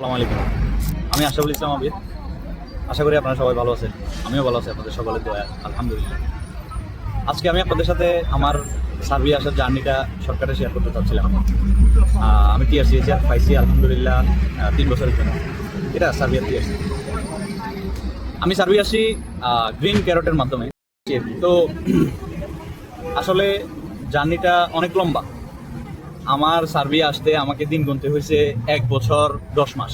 আসসালামু আলাইকুম। আমি আশরাফুল ইসলাম আবিদ। আশা করি আপনারা সবাই ভালো আছেন। আমিও ভালো আছি আপনাদের সকলের দয়ায়, আলহামদুলিল্লাহ। আজকে আমি আপনাদের সাথে আমার সার্বিয়া আসার জার্নিটা শর্টকাটে শেয়ার করতে চাচ্ছিলাম। আমি টিআরসিএইচআর পাইছি আলহামদুলিল্লাহ 3 বছরের জন্য। এটা সার্বিয়া টিআরসি। আমি সার্বিয়া আসি গ্রিন ক্যারটের মাধ্যমে। তো আসলে জার্নিটা অনেক লম্বা। আমার সার্বিয়া আসতে আমাকে দিন গুনতে হয়েছে 1 বছর 10 মাস।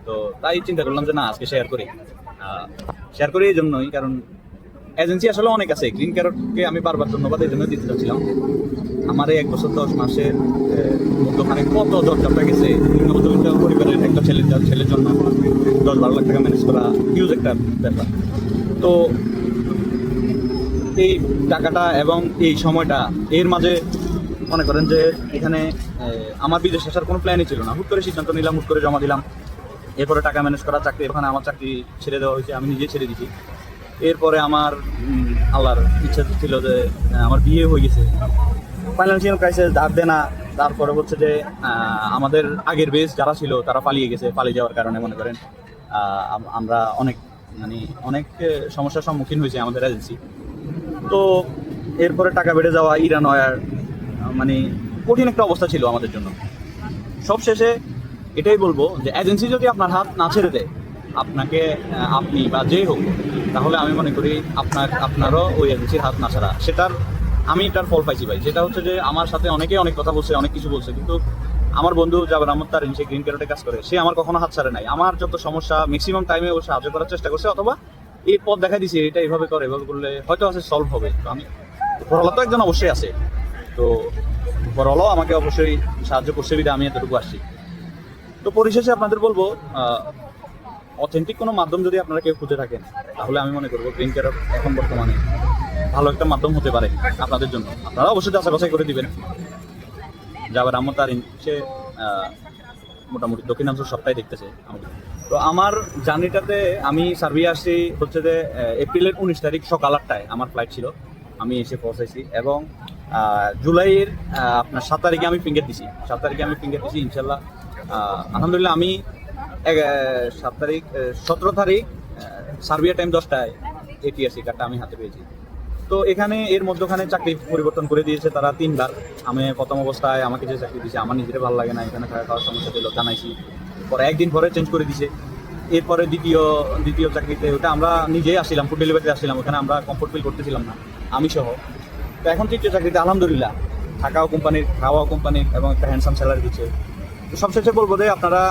তো তাই চিন্তা করলাম যে না, আজকে শেয়ার করি এই জন্যই, কারণ এজেন্সি আসলে অনেক আছে। গ্রিন ক্যারটকে আমি বারবার ধন্যবাদ এই জন্য দিতে চাচ্ছিলাম। আমার এই 1 বছর 10 মাসের মধ্যখানে কত দরকারটা গেছে নিম্নমধ্যবিত্ত পরিবারের একটা ছেলের জন্য 10-12 লাখ টাকা ম্যানেজ করা হিউজ একটা ব্যাপার। তো এই টাকাটা এবং এই সময়টা এর মাঝে মনে করেন যে এখানে আমার বিদেশ আসার কোনো প্ল্যানই ছিল না। হুট করে সিদ্ধান্ত নিলাম, হুট করে জমা দিলাম। এরপরে টাকা ম্যানেজ করা, চাকরি, ওখানে আমার চাকরি ছেড়ে দেওয়া হয়েছে, আমি নিজে ছেড়ে দিচ্ছি। এরপরে আমার আল্লাহর ইচ্ছা ছিল যে আমার বিয়ে হয়ে গেছে, ফাইন্যান্সিয়াল ক্রাইসিস, ধার দেনা। তারপরে হচ্ছে যে আমাদের আগের বেস যারা ছিল তারা পালিয়ে গেছে। পালিয়ে যাওয়ার কারণে মনে করেন আমরা অনেক সমস্যার সম্মুখীন হয়েছে আমাদের এজেন্সি। তো এরপরে টাকা বেড়ে যাওয়া, ইরান ওয়ার, কঠিন একটা অবস্থা ছিল আমাদের জন্য। সবশেষে এটাই বলবো যে এজেন্সি যদি আপনার হাত না ছেড়ে দেয়, আপনি বা যে হোক, তাহলে আমি মনে করি আপনারও ওই এজেন্সির হাত না ছাড়া। আমি এটার ফল পাইছি ভাই। সেটা হচ্ছে যে আমার সাথে অনেকে অনেক কথা বলছে, অনেক কিছু বলছে, কিন্তু আমার বন্ধু জাবের আহমদ তারিন, সে গ্রিন ক্যারটে কাজ করে, সে আমার কখনো হাত ছাড়ে নাই। আমার যত সমস্যা ম্যাক্সিমাম টাইমে ও সাহায্য করার চেষ্টা করছে, অথবা এই পথ দেখা দিছে, এটা এইভাবে করলে হয়তো আছে সলভ হবে। তো আমি পড়ালা তো একজন অবশ্যই আছে, তো পড়ালাও আমাকে অবশ্যই সাহায্য করছে বিধে আমি এতটুকু আসছি। তো পরিশেষে আপনাদের বলবো, অথেন্টিক কোনো মাধ্যম যদি আপনারা কেউ খুঁজে থাকেন, তাহলে আমি মনে করবো গ্রিন ক্যারট এখন বর্তমানে ভালো একটা মাধ্যম হতে পারে আপনাদের জন্য। আপনারা অবশ্যই যাচাই করে দিবেন। জাবের আহমদ তারিন, সে মোটামুটি দক্ষিণাঞ্চল সবটাই দেখতেছে আমাকে। তো আমার জার্নিটাতে আমি সার্বিয়া আসছি হচ্ছে যে এপ্রিলের 19 তারিখ সকাল 8টায় আমার ফ্লাইট ছিল। আমি এসে পৌঁছাইছি এবং জুলাইয়ের আপনার 7 তারিখে আমি ফিঙ্গার দিছি। 7 তারিখে আমি ফিঙ্গার দিছি ইনশাল্লাহ। আলহামদুলিল্লাহ আমি 17 তারিখ সার্বিয়া টাইম 10টায় এটিএসি কার্ডটা আমি হাতে পেয়েছি। তো এখানে এর মধ্যখানে চাকরি পরিবর্তন করে দিয়েছে তারা 3 বার। আমি প্রথম অবস্থায় আমাকে যে চাকরি দিয়েছে, আমার নিজের ভালো লাগে না, এখানে থাকা খাওয়ার সমস্যা ছিল, জানাইছি। পরে 1 দিন পরে চেঞ্জ করে দিয়েছে। এরপরে দ্বিতীয় চাকরিতে, ওটা আমরা নিজেই আসছিলাম, ফুড ডেলিভারিতে আসছিলাম, ওখানে আমরা কমফোর্ট ফিল করতেছিলাম না, আমি সহ। তো এখন তৃতীয় চাকরিতে আলহামদুলিল্লাহ থাকাও কোম্পানির, খাওয়াও কোম্পানির, এবং একটা হ্যান্ডসাম স্যালারি দিচ্ছে। তো সবশেষে বলবো যে আপনারা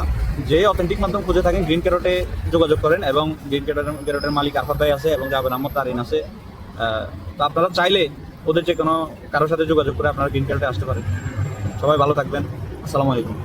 যে অথেন্টিক মাধ্যম খুঁজে থাকেন, গ্রিন ক্যারটে যোগাযোগ করেন। এবং গ্রিন ক্যারটের মালিক আরফাত ভাই আছে এবং জাবের আহমদ তারিন আছে। তো আপনারা চাইলে ওদের যে কোনো কারোর সাথে যোগাযোগ করে আপনারা গ্রিন ক্যারটে আসতে পারেন। সবাই ভালো থাকবেন। আসসালামু আলাইকুম।